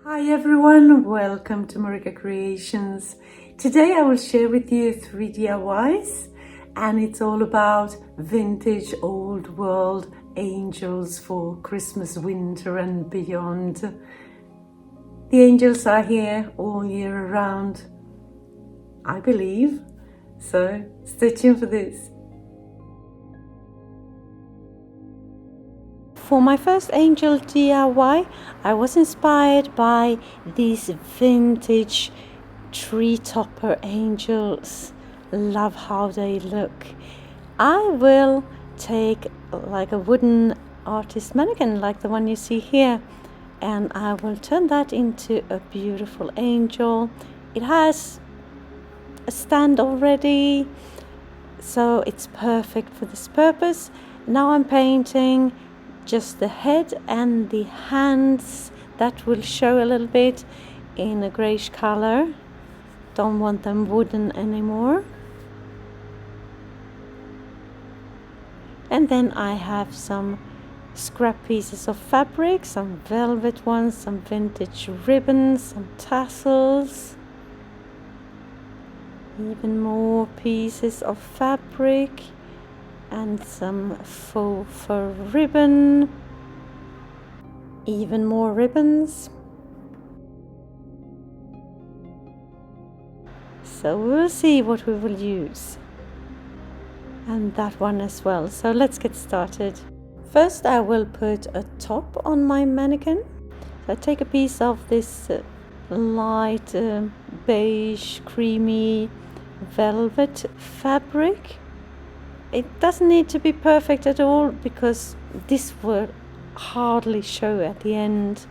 Hi everyone, welcome to MarikaCreations. Today I will share with you 3 DIYs and it's all about vintage old world angels for Christmas, winter and beyond. The angels are here all year around, I believe, so stay tuned for this. For my first angel DIY, I was inspired by these vintage tree topper angels. Love how they look. I will take like a wooden artist mannequin like the one you see here, and I will turn that into a beautiful angel. It has a stand already, so it's perfect for this purpose. Now I'm painting just the head and the hands that will show a little bit in a greyish color. Don't want them wooden anymore. And then I have some scrap pieces of fabric, some velvet ones, some vintage ribbons, some tassels, even more pieces of fabric and some faux fur ribbon, even more ribbons. So we'll see what we will use, and that one as well. So let's get started. First I will put a top on my mannequin. So I take a piece of this light beige creamy velvet fabric. It doesn't need to be perfect at all because this will hardly show at the end.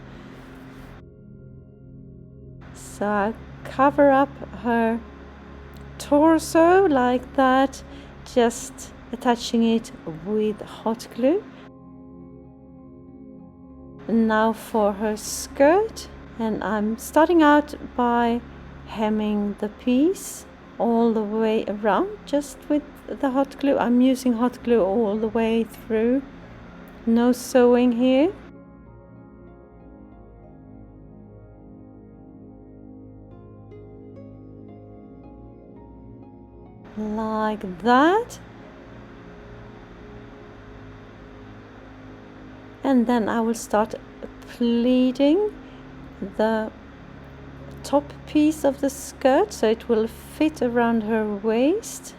So I cover up her torso like that, just attaching it with hot glue. Now for her skirt, and I'm starting out by hemming the piece all the way around just with the hot glue. I'm using hot glue all the way through, no sewing here. Like that. And then I will start pleating the top piece of the skirt so it will fit around her waist.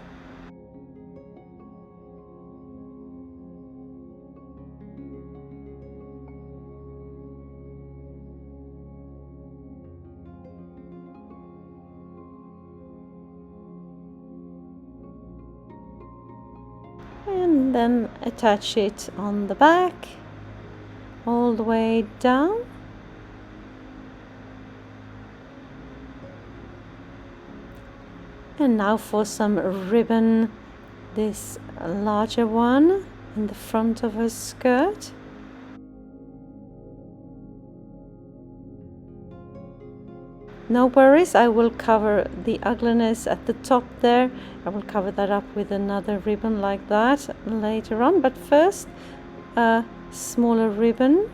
And then attach it on the back all the way down. And now for some ribbon, this larger one in the front of her skirt. No worries, I will cover the ugliness at the top there. I will cover that up with another ribbon like that later on, but first a smaller ribbon.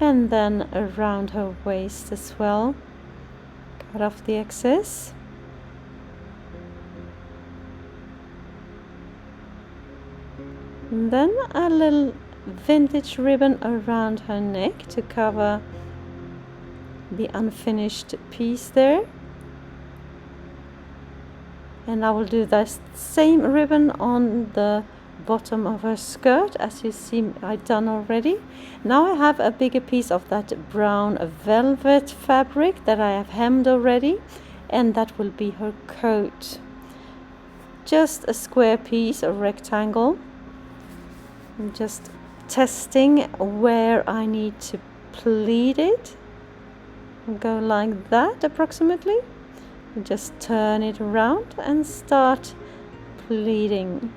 And then around her waist as well. Cut off the excess. And then a little vintage ribbon around her neck to cover the unfinished piece there. And I will do the same ribbon on the bottom of her skirt, as you see I've done already. Now I have a bigger piece of that brown velvet fabric that I have hemmed already, and that will be her coat. Just a square piece, a rectangle. I'm just testing where I need to pleat it. Go like that approximately. Just turn it around and start pleating.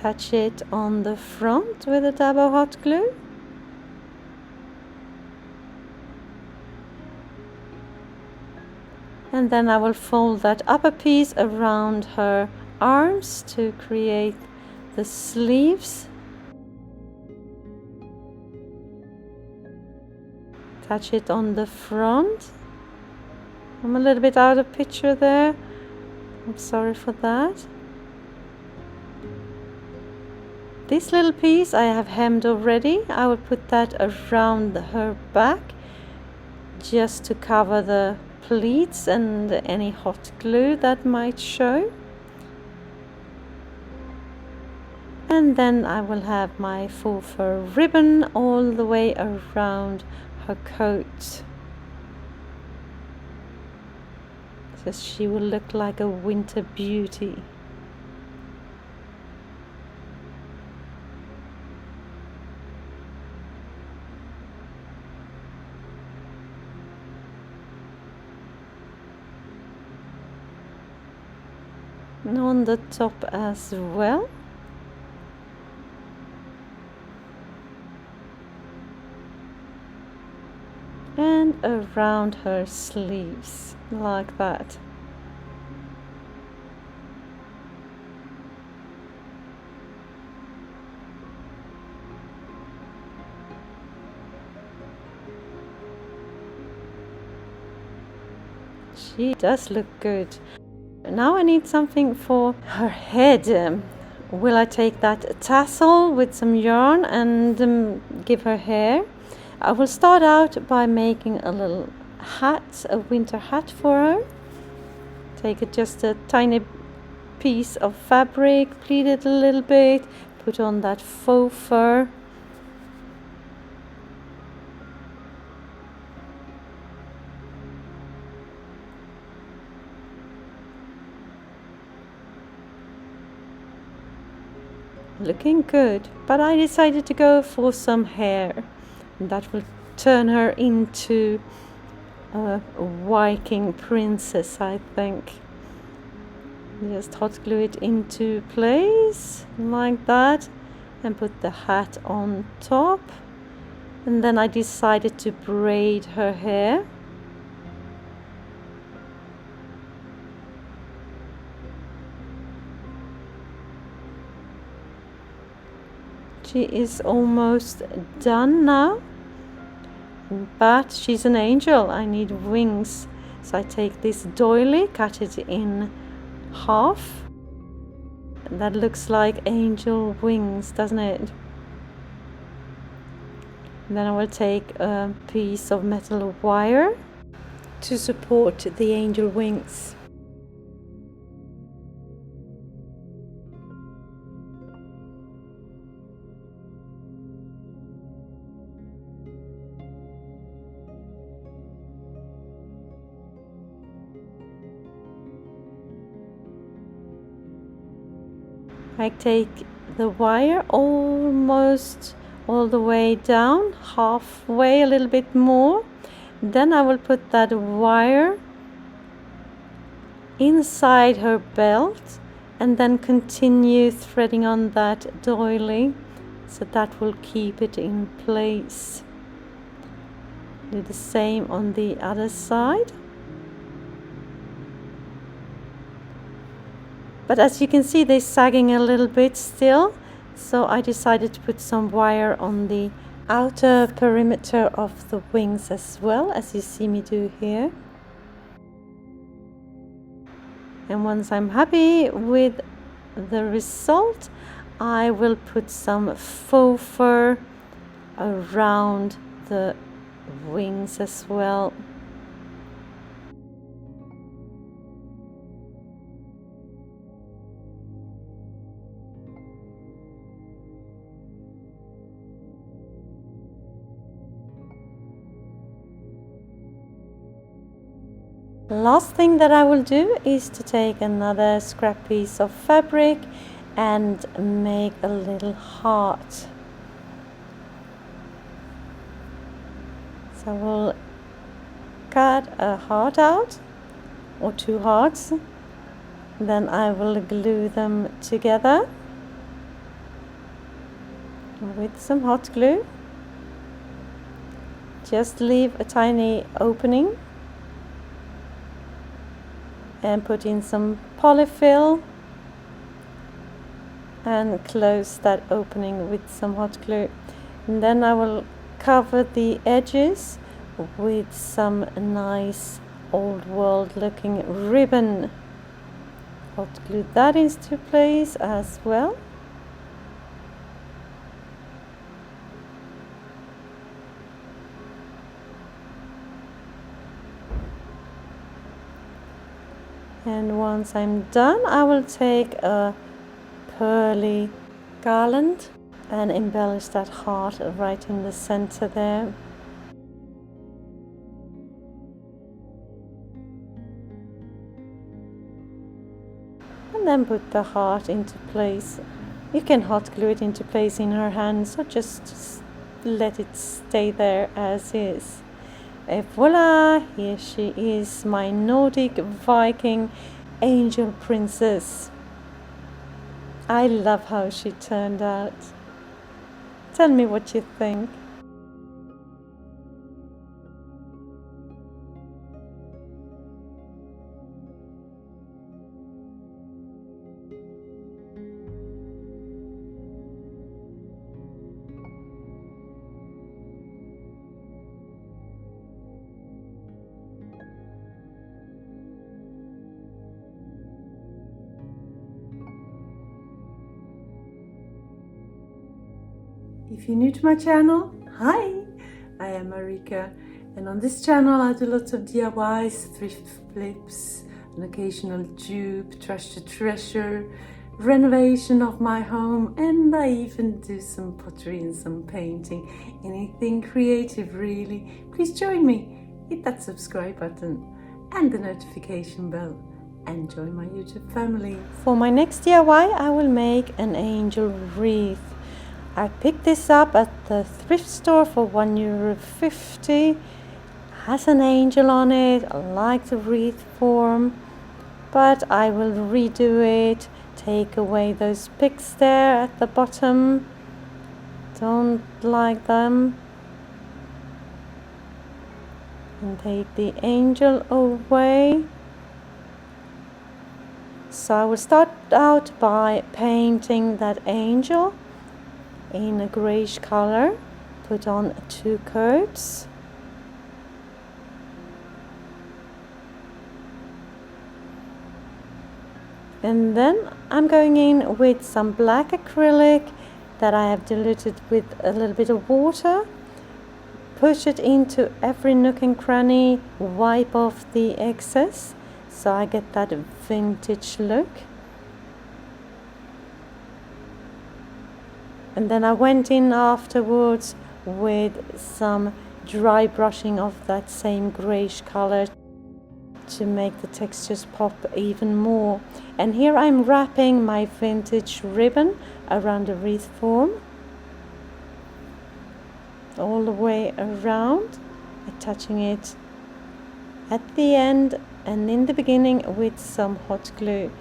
Attach it on the front with a dab of hot glue. And then I will fold that upper piece around her arms to create the sleeves. Attach it on the front. I'm a little bit out of picture there. I'm sorry for that. This little piece I have hemmed already. I will put that around her back just to cover the pleats and any hot glue that might show. And then I will have my faux fur ribbon all the way around her coat. So she will look like a winter beauty. And on the top as well. And around her sleeves, like that. She does look good. Now I need something for her head. Will I take that tassel with some yarn and give her hair? I will start out by making a little hat, a winter hat for her. Take just a tiny piece of fabric, pleat it a little bit, put on that faux fur. Looking good, but I decided to go for some hair. That will turn her into a Viking princess, I think. Just hot glue it into place like that and put the hat on top. And then I decided to braid her hair. She is almost done now, but she's an angel. I need wings, so I take this doily, cut it in half. That looks like angel wings, doesn't it? And then I will take a piece of metal wire to support the angel wings. I take the wire almost all the way down, halfway, a little bit more. Then I will put that wire inside her belt and then continue threading on that doily, so that will keep it in place. Do the same on the other side. But as you can see, they're sagging a little bit still, so I decided to put some wire on the outer perimeter of the wings as well, as you see me do here. And once I'm happy with the result, I will put some faux fur around the wings as well. Last thing that I will do is to take another scrap piece of fabric and make a little heart. So we'll cut a heart out, or two hearts, then I will glue them together. with some hot glue. Just leave a tiny opening and put in some polyfill and close that opening with some hot glue. And then I will cover the edges with some nice old world looking ribbon. Hot glue that into place as well. And once I'm done, I will take a pearly garland and embellish that heart right in the center there. And then put the heart into place. You can hot glue it into place in her hands, or just let it stay there as is. Et voila! Here she is, my Nordic Viking angel princess. I love how she turned out. Tell me what you think. If you're new to my channel, hi! I am Marika, and on this channel I do lots of DIYs, thrift flips, an occasional dupe, trash to treasure, renovation of my home, and I even do some pottery and some painting. Anything creative really. Please join me, hit that subscribe button and the notification bell and join my YouTube family. For my next DIY I will make an angel wreath. I picked this up at the thrift store for €1.50. Has an angel on it. I like the wreath form, but I will redo it. Take away those picks there at the bottom. Don't like them. And take the angel away. So I will start out by painting that angel in a greyish color. Put on 2 coats. And then I'm going in with some black acrylic that I have diluted with a little bit of water. Push it into every nook and cranny, wipe off the excess so I get that vintage look. And then I went in afterwards with some dry brushing of that same greyish color to make the textures pop even more. And here I'm wrapping my vintage ribbon around the wreath form, all the way around, attaching it at the end and in the beginning with some hot glue.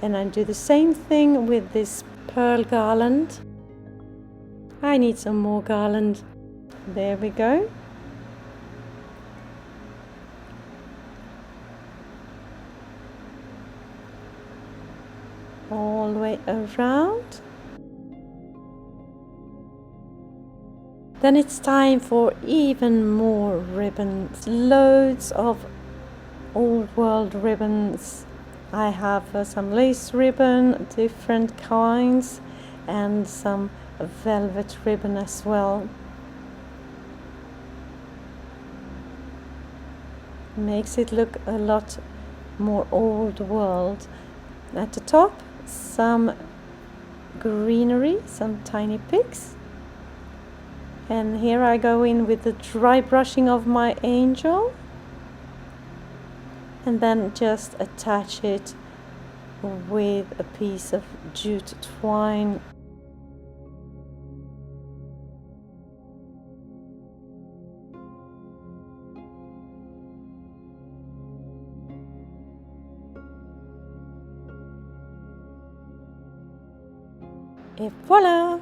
And I do the same thing with this pearl garland. I need some more garland. There we go. All the way around. Then it's time for even more ribbons. Loads of old world ribbons. I have some lace ribbon, different kinds, and some velvet ribbon as well. Makes it look a lot more old world. At the top, some greenery, some tiny pigs. And here I go in with the dry brushing of my angel, and then just attach it with a piece of jute twine. Et voila!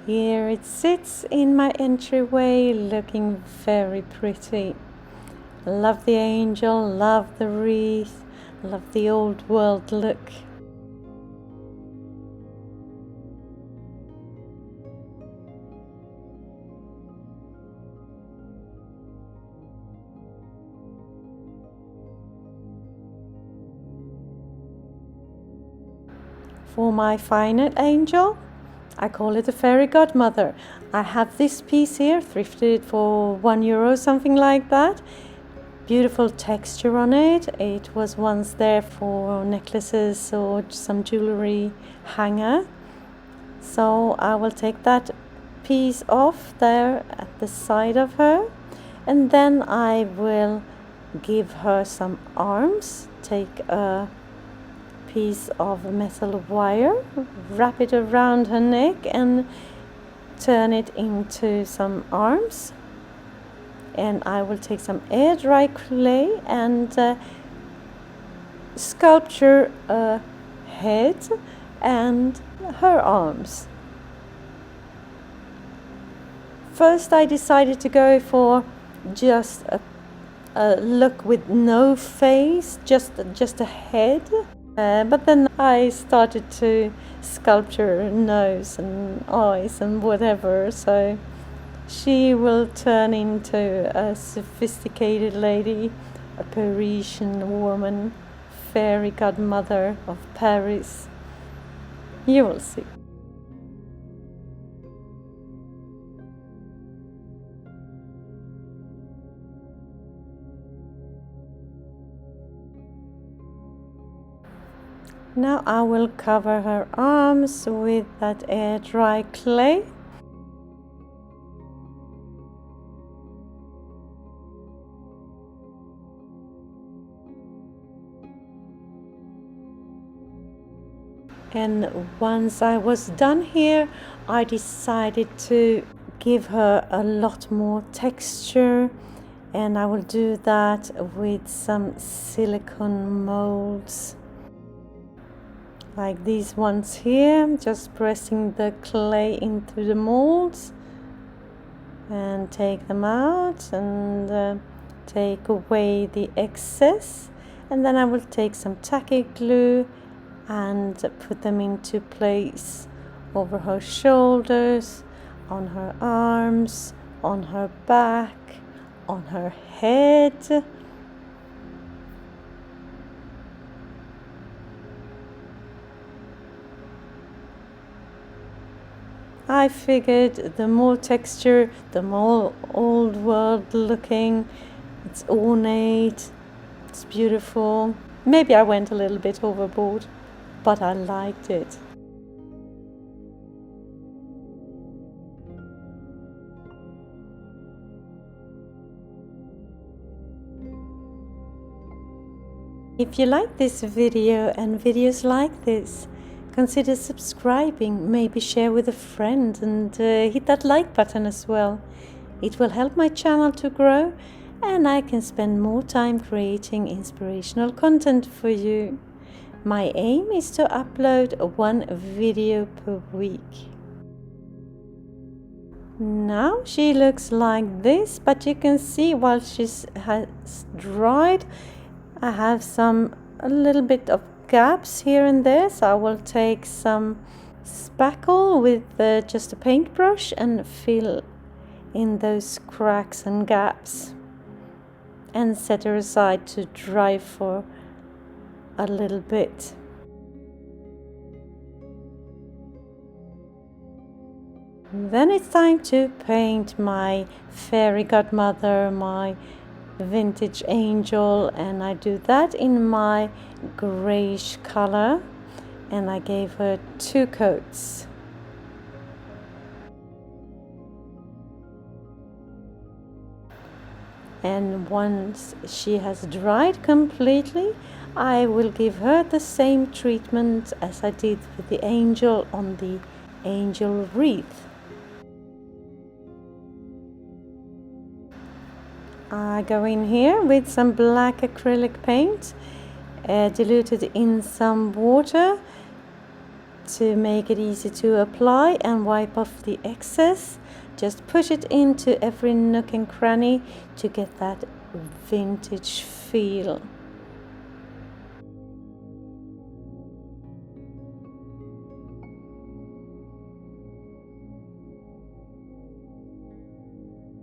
Here it sits in my entryway, looking very pretty. Love the angel, love the wreath, love the old world look. For my final angel, I call it a fairy godmother. I have this piece here, thrifted for €1, something like that. Beautiful texture on it. It was once there for necklaces or some jewellery hanger. So I will take that piece off there at the side of her, and then I will give her some arms. Take a piece of metal wire, wrap it around her neck and turn it into some arms. And I will take some air dry clay and sculpture a head and her arms. First I decided to go for just a look with no face, just a head. But then I started to sculpture nose and eyes and whatever, so she will turn into a sophisticated lady, a Parisian woman, fairy godmother of Paris. You will see. Now I will cover her arms with that air dry clay. And once I was done here, I decided to give her a lot more texture, and I will do that with some silicone molds. Like these ones here, just pressing the clay into the molds and take them out and take away the excess, and then I will take some tacky glue and put them into place over her shoulders, on her arms, on her back, on her head. I figured the more texture, the more old world looking. It's ornate, it's beautiful. Maybe I went a little bit overboard, but I liked it. If you like this video and videos like this, consider subscribing, maybe share with a friend, and hit that like button as well. It will help my channel to grow, and I can spend more time creating inspirational content for you. My aim is to upload one video per week. Now she looks like this, but you can see while she has dried, I have a little bit of gaps here and there, so I will take some spackle with just a paintbrush and fill in those cracks and gaps and set her aside to dry for a little bit. Then it's time to paint my fairy godmother, my vintage angel, and I do that in my grayish color, and I gave her 2 coats. And once she has dried completely, I will give her the same treatment as I did with the angel on the angel wreath. I go in here with some black acrylic paint, diluted in some water, To make it easy to apply and wipe off the excess, just push it into every nook and cranny to get that vintage feel.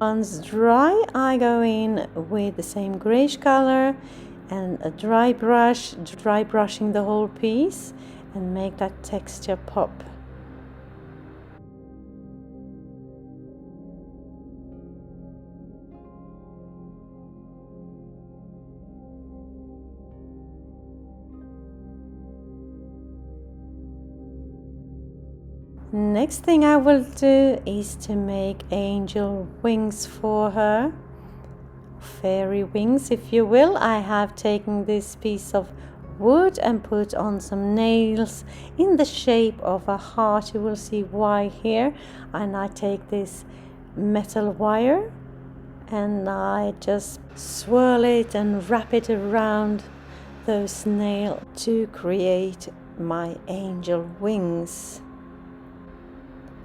Once dry, I go in with the same greyish color and a dry brushing the whole piece and make that texture pop. Next thing I will do is to make angel wings for her. Fairy wings, if you will. I have taken this piece of wood and put on some nails in the shape of a heart. You will see why here. And I take this metal wire and I just swirl it and wrap it around those nails to create my angel wings.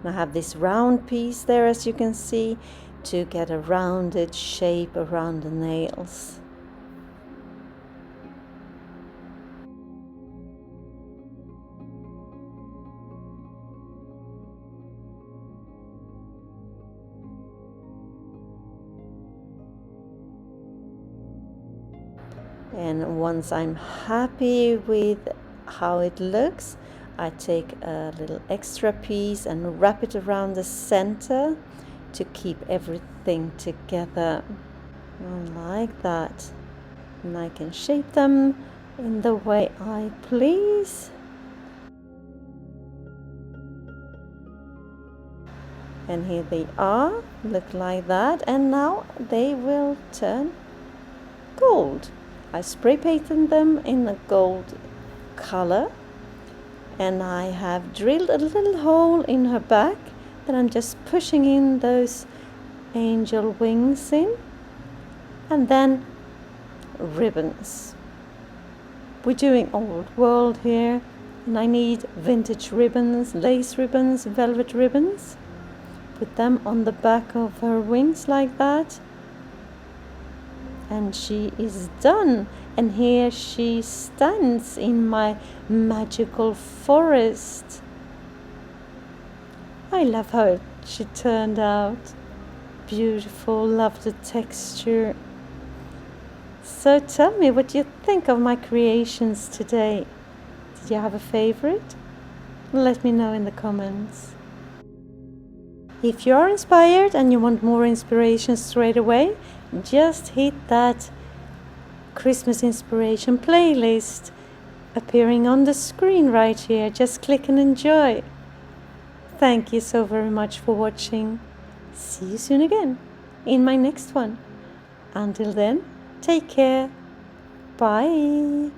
I have this round piece there, as you can see, to get a rounded shape around the nails. And once I'm happy with how it looks, I take a little extra piece and wrap it around the center to keep everything together. Like that. And I can shape them in the way I please. And here they are, look like that, and now they will turn gold. I spray painted them in a gold color. And I have drilled a little hole in her back that I'm just pushing in those angel wings in. And then ribbons. We're doing old world here, and I need vintage ribbons, lace ribbons, velvet ribbons. Put them on the back of her wings like that. And she is done. And here she stands in my magical forest. I love how she turned out. Beautiful, love the texture. So tell me what you think of my creations today. Did you have a favorite? Let me know in the comments. If you are inspired and you want more inspiration straight away, just hit that Christmas inspiration playlist appearing on the screen right here. Just click and enjoy. Thank you so very much for watching. See you soon again in my next one. Until then, take care. Bye.